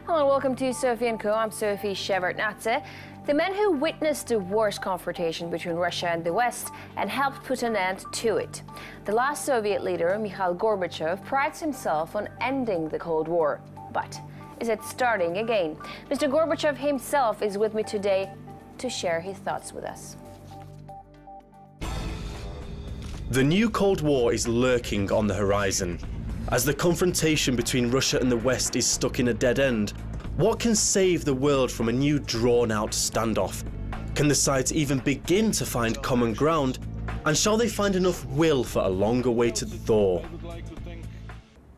Hello and welcome to Sophie & Co. I'm Sophie Shevardnadze. The man who witnessed the worst confrontation between Russia and the West and helped put an end to it. The last Soviet leader, Mikhail Gorbachev, prides himself on ending the Cold War. But is it starting again? Mr. Gorbachev himself is with me today to share his thoughts with us. The new Cold War is lurking on the horizon. As the confrontation between Russia and the West is stuck in a dead end, what can save the world from a new drawn-out standoff? Can the sides even begin to find common ground? And shall they find enough will for a long-awaited thaw?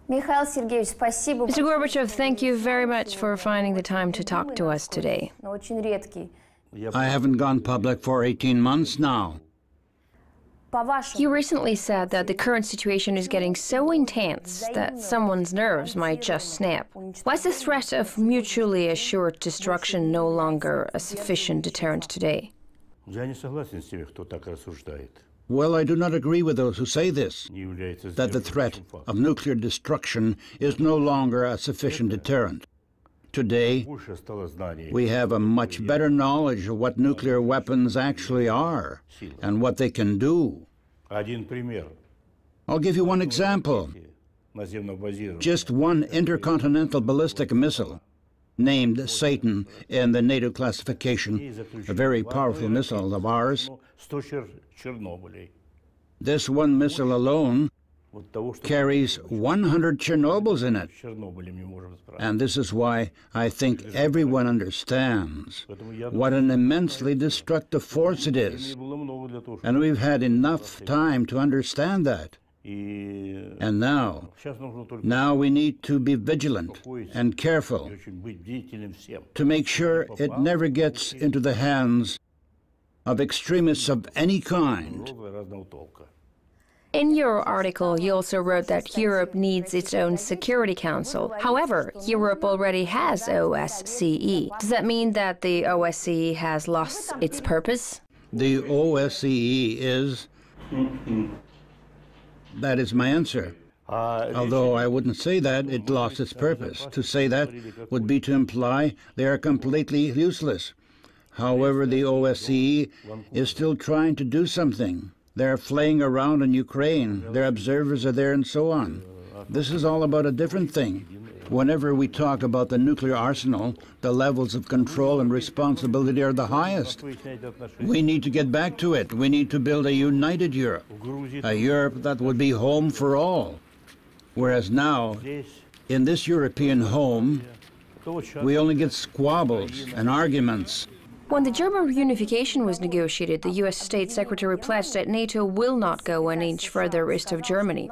Mr. Gorbachev, thank you very much for finding the time to talk to us today. I haven't gone public for 18 months now. You recently said that the current situation is getting so intense that someone's nerves might just snap. Why is the threat of mutually assured destruction no longer a sufficient deterrent today? Well, I do not agree with those who say this, that the threat of nuclear destruction is no longer a sufficient deterrent. Today, we have a much better knowledge of what nuclear weapons actually are and what they can do. I'll give you one example. Just one intercontinental ballistic missile, named Satan in the NATO classification, a very powerful missile of ours. This one missile alone carries 100 Chernobyls in it. And this is why I think everyone understands what an immensely destructive force it is. And we've had enough time to understand that. And now we need to be vigilant and careful to make sure it never gets into the hands of extremists of any kind. In your article, you also wrote that Europe needs its own Security Council. However, Europe already has OSCE. Does that mean that the OSCE has lost its purpose? The OSCE is... That is my answer. Although I wouldn't say that it lost its purpose. To say that would be to imply they are completely useless. However, the OSCE is still trying to do something. They're flaying around in Ukraine, their observers are there and so on. This is all about a different thing. Whenever we talk about the nuclear arsenal, the levels of control and responsibility are the highest. We need to get back to it. We need to build a united Europe, a Europe that would be home for all. Whereas now, in this European home, we only get squabbles and arguments. When the German reunification was negotiated, the US State Secretary pledged that NATO will not go an inch further east of Germany.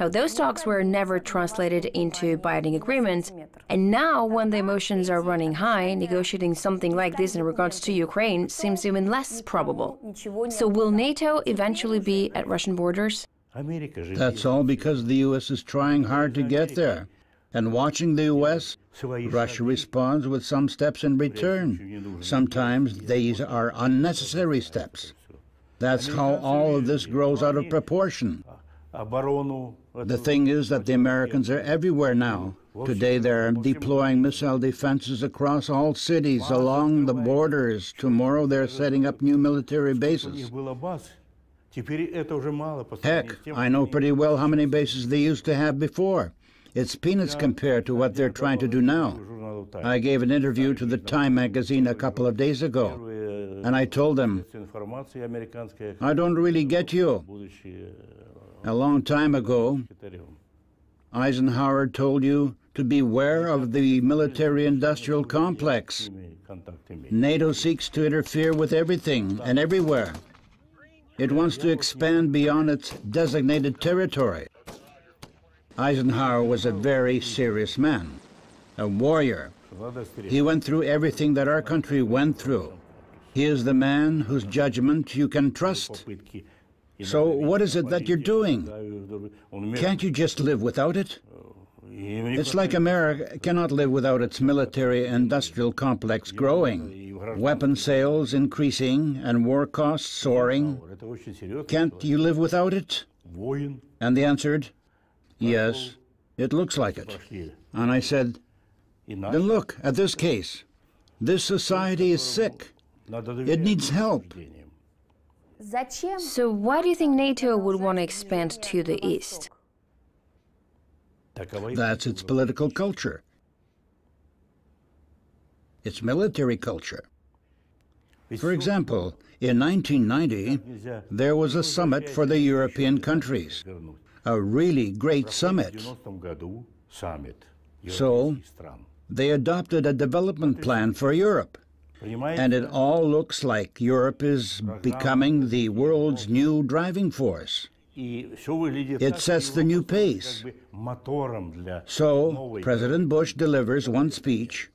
Now, those talks were never translated into binding agreements, and now, when the emotions are running high, negotiating something like this in regards to Ukraine seems even less probable. So will NATO eventually be at Russian borders? That's all because the US is trying hard to get there. And watching the US, Russia responds with some steps in return. Sometimes these are unnecessary steps. That's how all of this grows out of proportion. The thing is that the Americans are everywhere now. Today they're deploying missile defenses across all cities along the borders. Tomorrow they're setting up new military bases. Heck, I know pretty well how many bases they used to have before. It's peanuts compared to what they're trying to do now. I gave an interview to the Time magazine a couple of days ago, and I told them, I don't really get you. A long time ago, Eisenhower told you to beware of the military-industrial complex. NATO seeks to interfere with everything and everywhere. It wants to expand beyond its designated territory. Eisenhower was a very serious man, a warrior. He went through everything that our country went through. He is the man whose judgment you can trust. So what is it that you're doing? Can't you just live without it? It's like America cannot live without its military-industrial complex growing, weapon sales increasing, and war costs soaring. Can't you live without it? And they answered, yes, it looks like it. And I said, Then look at this case. This society is sick. It needs help. So why do you think NATO would want to expand to the east? That's its political culture. Its military culture. For example, in 1990, there was a summit for the European countries, a really great summit. So, they adopted a development plan for Europe, and it all looks like Europe is becoming the world's new driving force. It sets the new pace. So, President Bush delivers one speech,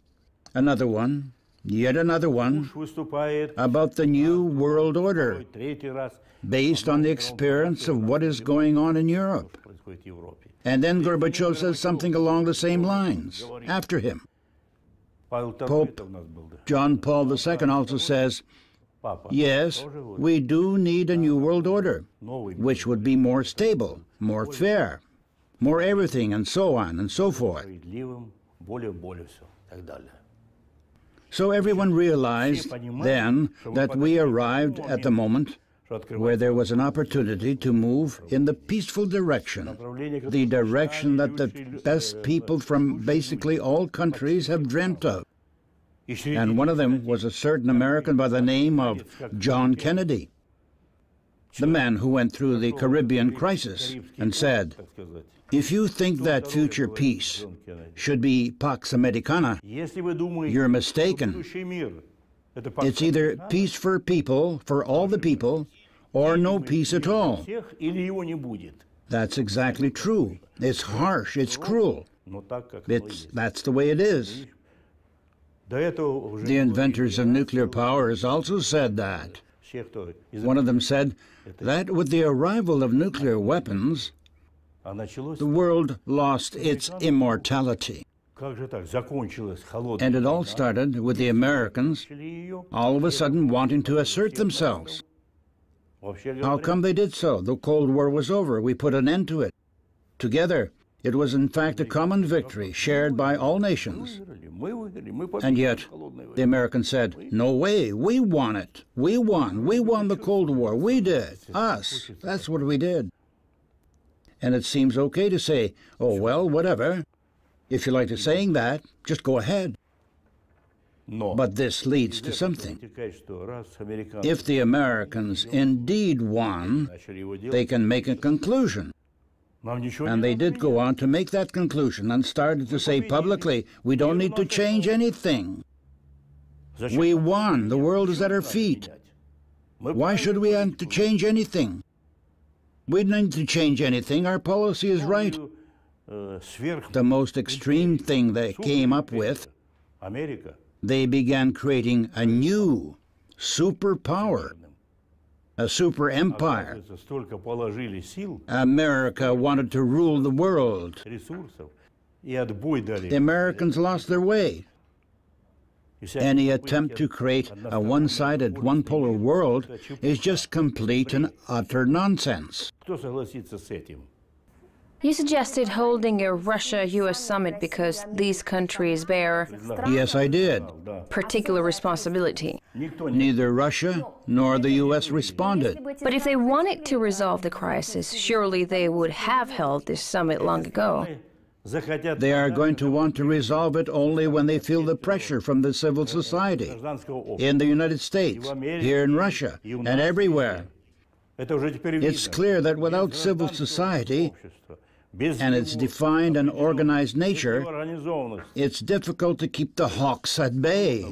another one, yet another one, about the new world order, based on the experience of what is going on in Europe. And then Gorbachev says something along the same lines, after him. Pope John Paul II also says, yes, we do need a new world order, which would be more stable, more fair, more everything, and so on and so forth. So everyone realized then that we arrived at the moment where there was an opportunity to move in the peaceful direction, the direction that the best people from basically all countries have dreamt of. And one of them was a certain American by the name of John Kennedy, the man who went through the Caribbean crisis and said, if you think that future peace should be Pax Americana, you're mistaken. It's either peace for people, for all the people, or no peace at all. That's exactly true. It's harsh, it's cruel. That's the way it is. The inventors of nuclear powers also said that. One of them said that with the arrival of nuclear weapons, the world lost its immortality. And it all started with the Americans all of a sudden wanting to assert themselves. How come they did so? The Cold War was over. We put an end to it. Together, it was in fact a common victory shared by all nations. And yet, the Americans said, no way, we won it. We won the Cold War. We did. Us. That's what we did. And it seems okay to say, oh, well, whatever. If you like to saying that, just go ahead. But this leads to something. If the Americans indeed won, they can make a conclusion. And they did go on to make that conclusion and started to say publicly, we don't need to change anything. We won. The world is at our feet. Why should we have to change anything? We don't need to change anything. Our policy is right. The most extreme thing they came up with, they began creating a new superpower, a super empire. America wanted to rule the world. The Americans lost their way. Any attempt to create a one-sided, one-polar world is just complete and utter nonsense. You suggested holding a Russia-US summit because these countries bear... Yes, I did. ...particular responsibility. Neither Russia nor the US responded. But if they wanted to resolve the crisis, surely they would have held this summit long ago. They are going to want to resolve it only when they feel the pressure from the civil society, in the United States, here in Russia, and everywhere. It's clear that without civil society and its defined and organized nature, it's difficult to keep the hawks at bay.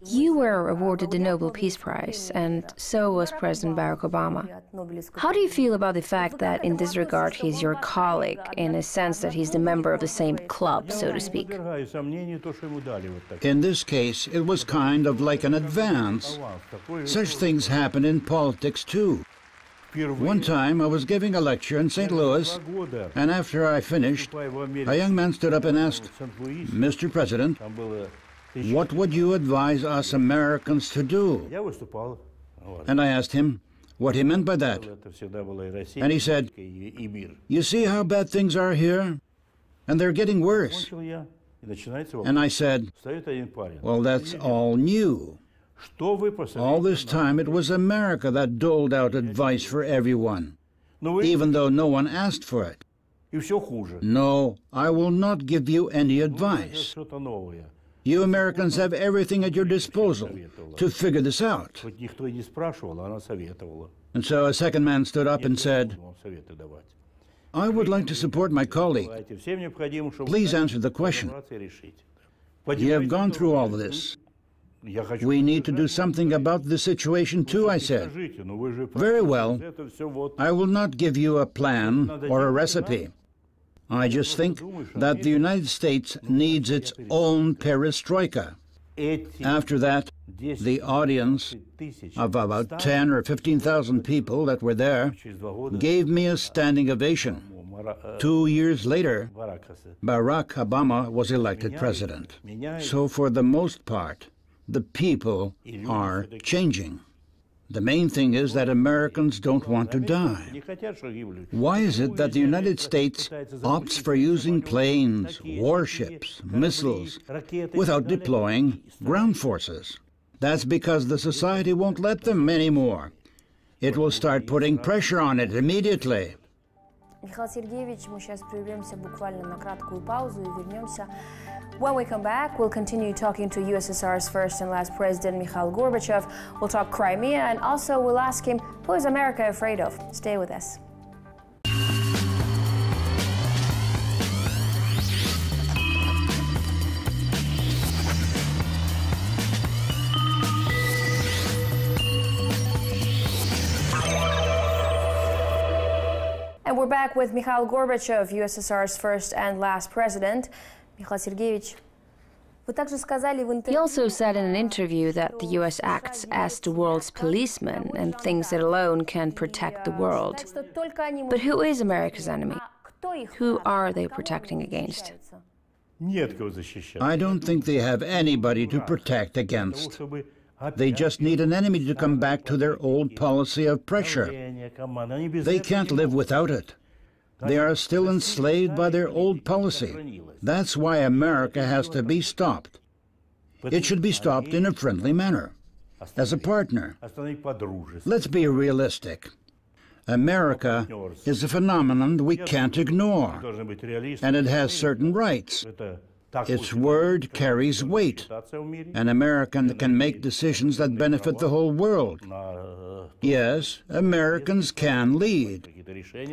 You were awarded the Nobel Peace Prize, and so was President Barack Obama. How do you feel about the fact that, in this regard, he's your colleague, in a sense that he's the member of the same club, so to speak? In this case, it was kind of like an advance. Such things happen in politics, too. One time, I was giving a lecture in St. Louis, and after I finished, a young man stood up and asked, "Mr. President, what would you advise us Americans to do?" And I asked him what he meant by that. And he said, "You see how bad things are here? And they're getting worse. And I said, well, that's all new. All this time it was America that doled out advice for everyone, even though no one asked for it. No, I will not give you any advice. You Americans have everything at your disposal to figure this out. And so a second man stood up and said, I would like to support my colleague. Please answer the question. You have gone through all of this. We need to do something about the situation too, I said. Very well. I will not give you a plan or a recipe. I just think that the United States needs its own perestroika. After that, the audience of about 10 or 15,000 people that were there gave me a standing ovation. 2 years later, Barack Obama was elected president. So for the most part, the people are changing. The main thing is that Americans don't want to die. Why is it that the United States opts for using planes, warships, missiles, without deploying ground forces? That's because the society won't let them anymore. It will start putting pressure on it immediately. Михаил Сергеевич, мы сейчас прервемся буквально на краткую паузу и вернемся. When we come back, we'll continue talking to USSR's first and last president, Mikhail Gorbachev. We'll talk Crimea, and also we'll ask him, who is America afraid of? Stay with us. And we're back with Mikhail Gorbachev, USSR's first and last president. Mikhail Sergeyevich, he also said in an interview that the U.S. acts as the world's policeman and thinks that alone can protect the world. But who is America's enemy? Who are they protecting against? I don't think they have anybody to protect against. They just need an enemy to come back to their old policy of pressure. They can't live without it. They are still enslaved by their old policy. That's why America has to be stopped. It should be stopped in a friendly manner, as a partner. Let's be realistic. America is a phenomenon we can't ignore, and it has certain rights. Its word carries weight. An American can make decisions that benefit the whole world. Yes, Americans can lead.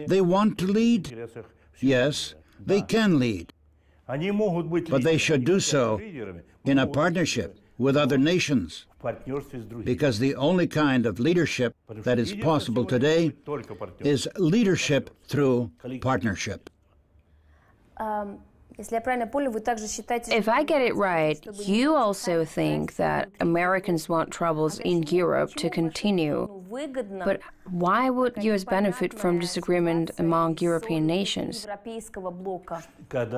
They want to lead? Yes, they can lead. But they should do so in a partnership with other nations, because the only kind of leadership that is possible today is leadership through partnership. If I get it right, you also think that Americans want troubles in Europe to continue. But why would US benefit from disagreement among European nations?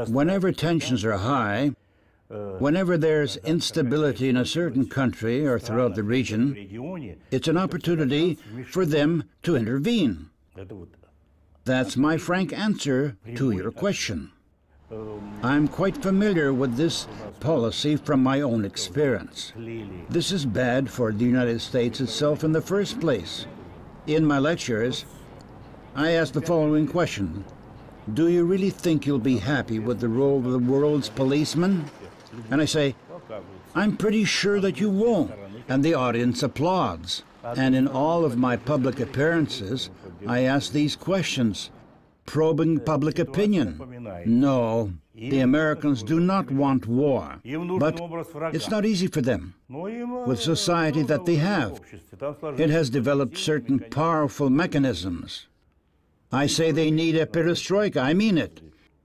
Whenever tensions are high, whenever there's instability in a certain country or throughout the region, it's an opportunity for them to intervene. That's my frank answer to your question. I'm quite familiar with this policy from my own experience. This is bad for the United States itself in the first place. In my lectures, I ask the following question: do you really think you'll be happy with the role of the world's policeman? And I say, I'm pretty sure that you won't. And the audience applauds. And in all of my public appearances, I ask these questions, probing public opinion. No, the Americans do not want war, but it's not easy for them. With society that they have, it has developed certain powerful mechanisms. I say they need a perestroika, I mean it.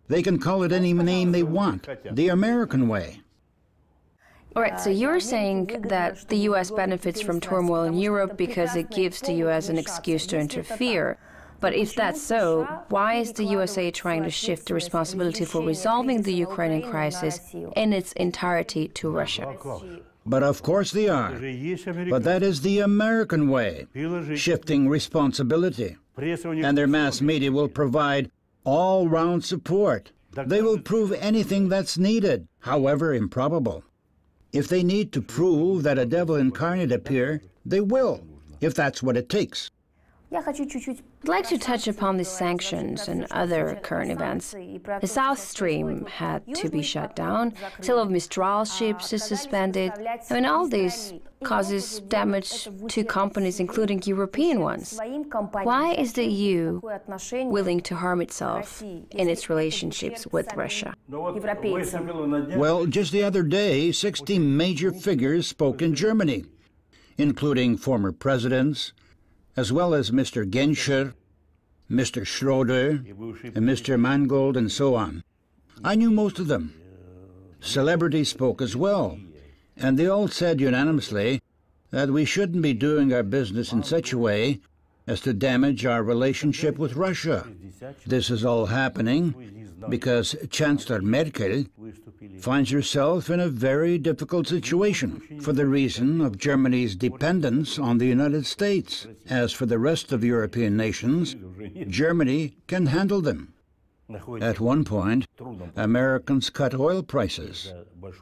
They can call it any name they want, the American way. All right, so you're saying that the U.S. benefits from turmoil in Europe because it gives the U.S. an excuse to interfere. But if that's so, why is the USA trying to shift the responsibility for resolving the Ukrainian crisis in its entirety to Russia? But of course they are. But that is the American way, shifting responsibility. And their mass media will provide all-round support. They will prove anything that's needed, however improbable. If they need to prove that a devil incarnate appeared, they will, if that's what it takes. I'd like to touch upon the sanctions and other current events. The South Stream had to be shut down, sale of Mistral ships is suspended. I mean, all this causes damage to companies, including European ones. Why is the EU willing to harm itself in its relationships with Russia? Well, just the other day, 60 major figures spoke in Germany, including former presidents, as well as Mr. Genscher, Mr. Schroeder, and Mr. Mangold, and so on. I knew most of them. Celebrities spoke as well, and they all said unanimously that we shouldn't be doing our business in such a way as to damage our relationship with Russia. This is all happening because Chancellor Merkel finds herself in a very difficult situation for the reason of Germany's dependence on the United States. As for the rest of European nations, Germany can handle them. At one point, Americans cut oil prices,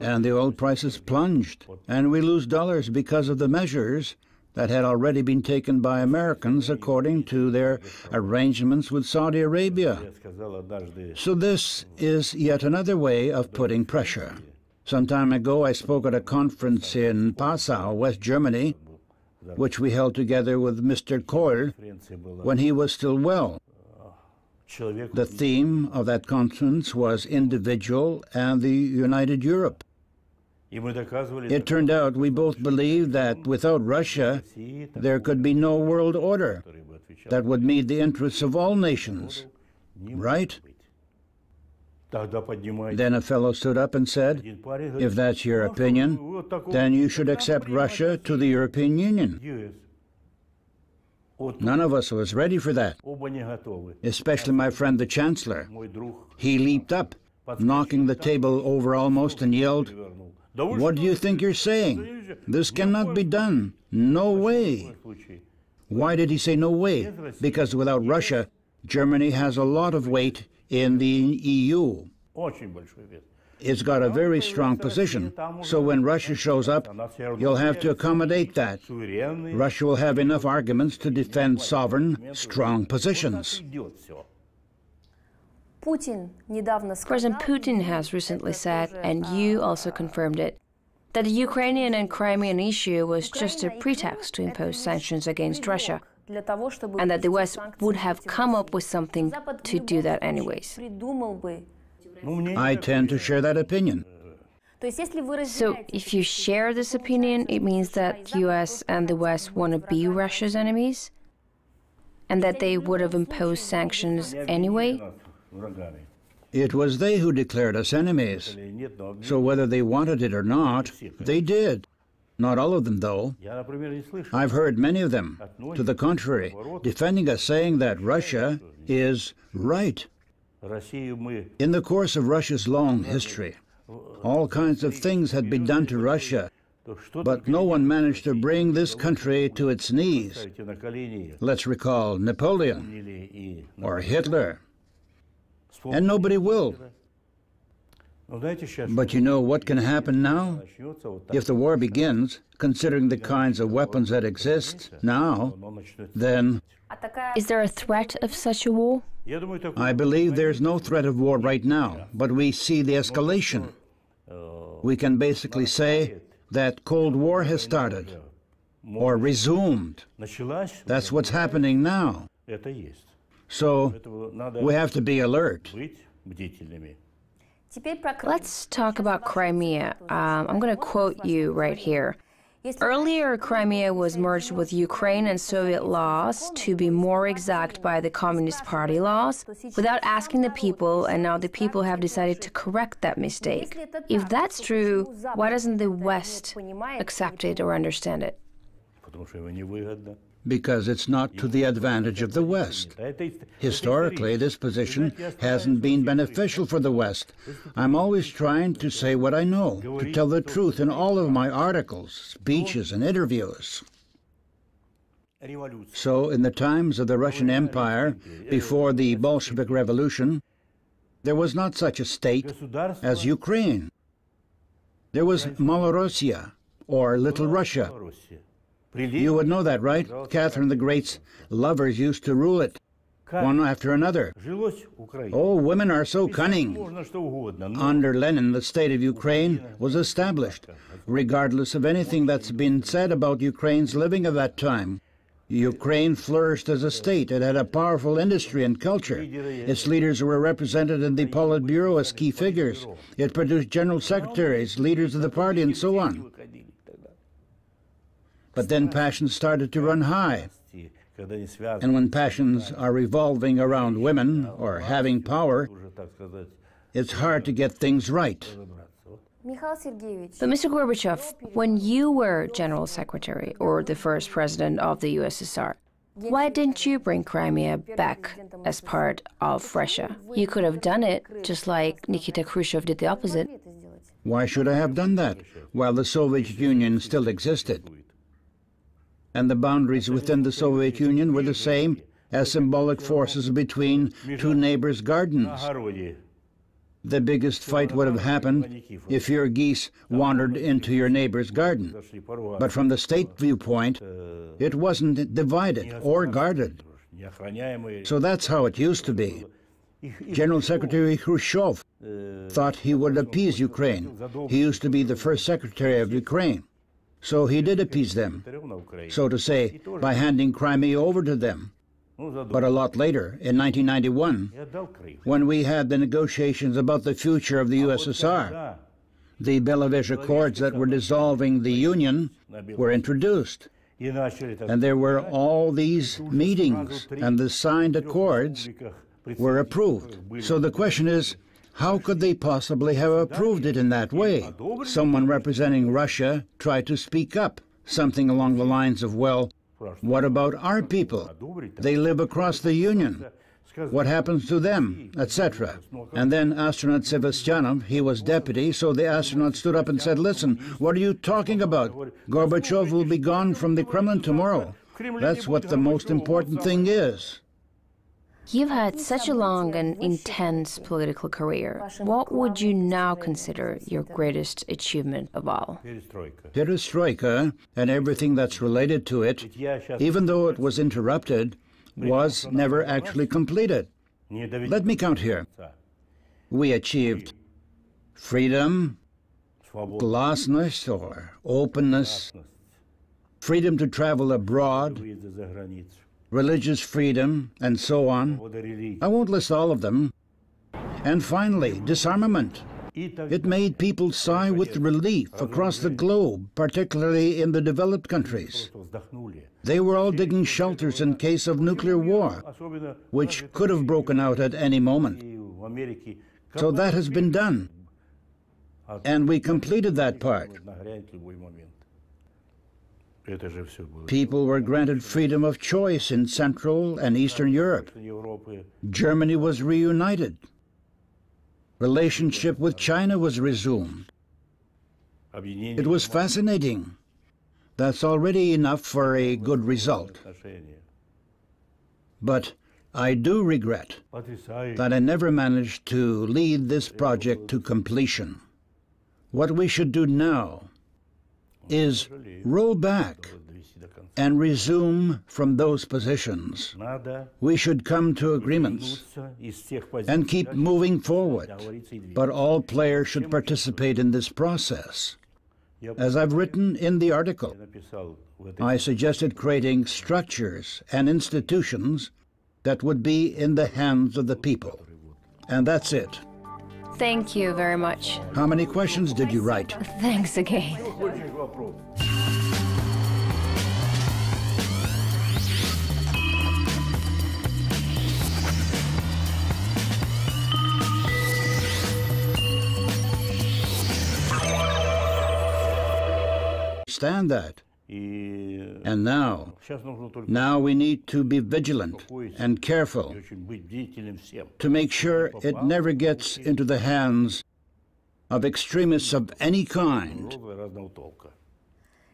and the oil prices plunged, and we lose dollars because of the measures that had already been taken by Americans according to their arrangements with Saudi Arabia. So this is yet another way of putting pressure. Some time ago I spoke at a conference in Passau, West Germany, which we held together with Mr. Kohl when he was still well. The theme of that conference was individual and the united Europe. It turned out we both believed that without Russia, there could be no world order that would meet the interests of all nations, right? Then a fellow stood up and said, if that's your opinion, then you should accept Russia to the European Union. None of us was ready for that, especially my friend the Chancellor. He leaped up, knocking the table over almost, and yelled, "What do you think you're saying? This cannot be done. No way." Why did he say no way? Because without Russia, Germany has a lot of weight in the EU. It's got a very strong position, so when Russia shows up, you'll have to accommodate that. Russia will have enough arguments to defend sovereign, strong positions. President Putin has recently said, and you also confirmed it, that the Ukrainian and Crimean issue was just a pretext to impose sanctions against Russia, and that the West would have come up with something to do that anyways. I tend to share that opinion. So if you share this opinion, it means that the US and the West want to be Russia's enemies? And that they would have imposed sanctions anyway? It was they who declared us enemies. So whether they wanted it or not, they did. Not all of them, though. I've heard many of them, to the contrary, defending us, saying that Russia is right. In the course of Russia's long history, all kinds of things had been done to Russia, but no one managed to bring this country to its knees. Let's recall Napoleon or Hitler. And nobody will. But you know what can happen now? If the war begins, considering the kinds of weapons that exist now, then... Is there a threat of such a war? I believe there's no threat of war right now, but we see the escalation. We can basically say that Cold War has started, or resumed. That's what's happening now. So we have to be alert. Let's talk about Crimea. I'm going to quote you right here. Earlier, Crimea was merged with Ukraine and Soviet laws, to be more exact by the Communist Party laws, without asking the people, and now the people have decided to correct that mistake. If that's true, why doesn't the West accept it or understand it? Because it's not to the advantage of the West. Historically, this position hasn't been beneficial for the West. I'm always trying to say what I know, to tell the truth in all of my articles, speeches, and interviews. So, in the times of the Russian Empire, before the Bolshevik Revolution, There was not such a state as Ukraine. There was Malorussia, or Little Russia. You would know that, right? Catherine the Great's lovers used to rule it, one after another. Oh, women are so cunning. Under Lenin, the state of Ukraine was established, regardless of anything that's been said about Ukraine's living of that time. Ukraine flourished as a state. It had a powerful industry and culture. Its leaders were represented in the Politburo as key figures. It produced general secretaries, leaders of the party, and so on. But then passions started to run high. And when passions are revolving around women or having power, it's hard to get things right. But Mr. Gorbachev, when you were General Secretary or the first president of the USSR, why didn't you bring Crimea back as part of Russia? You could have done it just like Nikita Khrushchev did the opposite. Why should I have done that while the Soviet Union still existed? And the boundaries within the Soviet Union were the same as symbolic forces between two neighbors' gardens. The biggest fight would have happened if your geese wandered into your neighbor's garden. But from the state viewpoint, it wasn't divided or guarded. So that's how it used to be. General Secretary Khrushchev thought he would appease Ukraine. He used to be the first secretary of Ukraine. So he did appease them, so to say, by handing Crimea over to them. But a lot later, in 1991, when we had the negotiations about the future of the USSR, the Belovež Accords that were dissolving the Union were introduced. And there were all these meetings, and the signed accords were approved. So the question is, how could they possibly have approved it in that way? Someone representing Russia tried to speak up, something along the lines of, well, what about our people? They live across the Union. What happens to them, etc. And then astronaut Sevastyanov, he was deputy, so the astronaut stood up and said, listen, what are you talking about? Gorbachev will be gone from the Kremlin tomorrow. That's what the most important thing is. You've had such a long and intense political career. What would you now consider your greatest achievement of all? Perestroika and everything that's related to it, even though it was interrupted, was never actually completed. Let me count here. We achieved freedom, glasnost or openness, freedom to travel abroad, religious freedom, and so on. I won't list all of them. And finally, disarmament. It made people sigh with relief across the globe, particularly in the developed countries. They were all digging shelters in case of nuclear war, which could have broken out at any moment. So that has been done. And we completed that part. People were granted freedom of choice in Central and Eastern Europe. Germany was reunited. Relationship with China was resumed. It was fascinating. That's already enough for a good result. But I do regret that I never managed to lead this project to completion. What we should do now is roll back and resume from those positions. We should come to agreements and keep moving forward, but all players should participate in this process. As I've written in the article, I suggested creating structures and institutions that would be in the hands of the people. And that's it. Thank you very much. How many questions did you write? Thanks again. Understand that. And now we need to be vigilant and careful to make sure it never gets into the hands of extremists of any kind.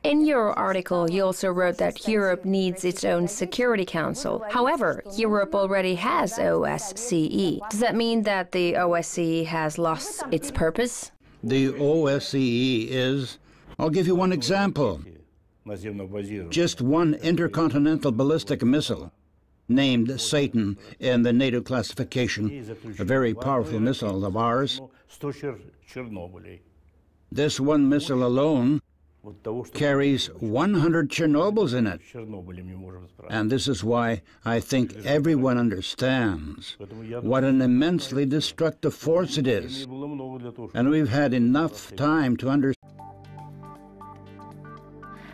In your article, you also wrote that Europe needs its own Security Council. However, Europe already has OSCE. Does that mean that the OSCE has lost its purpose? The OSCE is, I'll give you one example. Just one intercontinental ballistic missile, named Satan in the NATO classification, a very powerful missile of ours. This one missile alone carries 100 Chernobyls in it. And this is why I think everyone understands what an immensely destructive force it is. And we've had enough time to understand.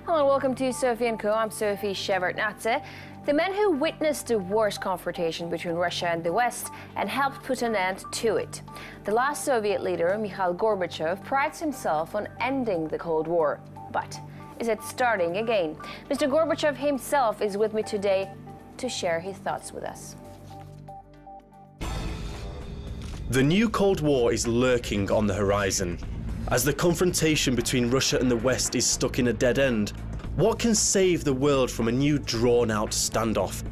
Hello, welcome to Sophie & Co. I'm Sophie Shevardnadze. The man who witnessed the worst confrontation between Russia and the West and helped put an end to it. The last Soviet leader, Mikhail Gorbachev, prides himself on ending the Cold War. But is it starting again? Mr. Gorbachev himself is with me today to share his thoughts with us. The new Cold War is lurking on the horizon. As the confrontation between Russia and the West is stuck in a dead end, what can save the world from a new drawn-out standoff?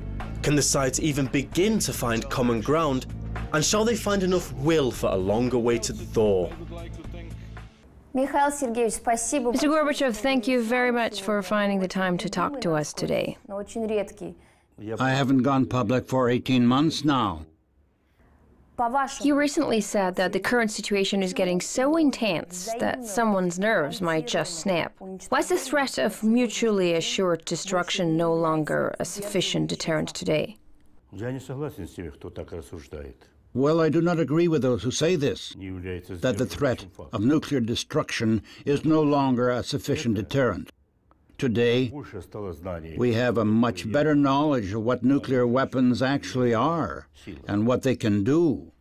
Can the sides even begin to find common ground? And shall they find enough will for a long-awaited thaw? Mr. Gorbachev, thank you very much for finding the time to talk to us today. I haven't gone public for 18 months now. You recently said that the current situation is getting so intense that someone's nerves might just snap. Why is the threat of mutually assured destruction no longer a sufficient deterrent today? Well, I do not agree with those who say this, that the threat of nuclear destruction is no longer a sufficient deterrent. Today, we have a much better knowledge of what nuclear weapons actually are and what they can do.